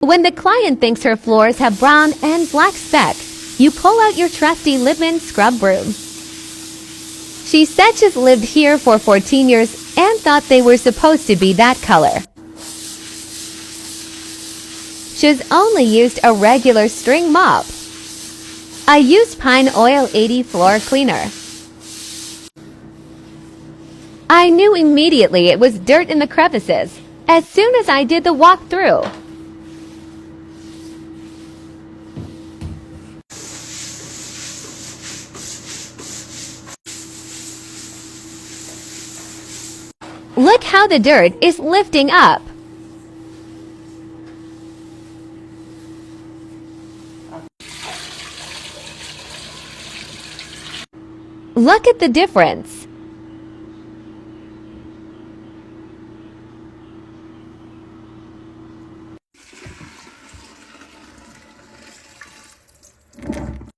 When the client thinks her floors have brown and black specks, you pull out your trusty Liebman scrub broom. She said she's lived here for 14 years and thought they were supposed to be that color. She's only used a regular string mop. I used Pine Oil 80 floor cleaner. I knew immediately it was dirt in the crevices as soon as I did the walkthrough. Look how the dirt is lifting up. Look at the difference.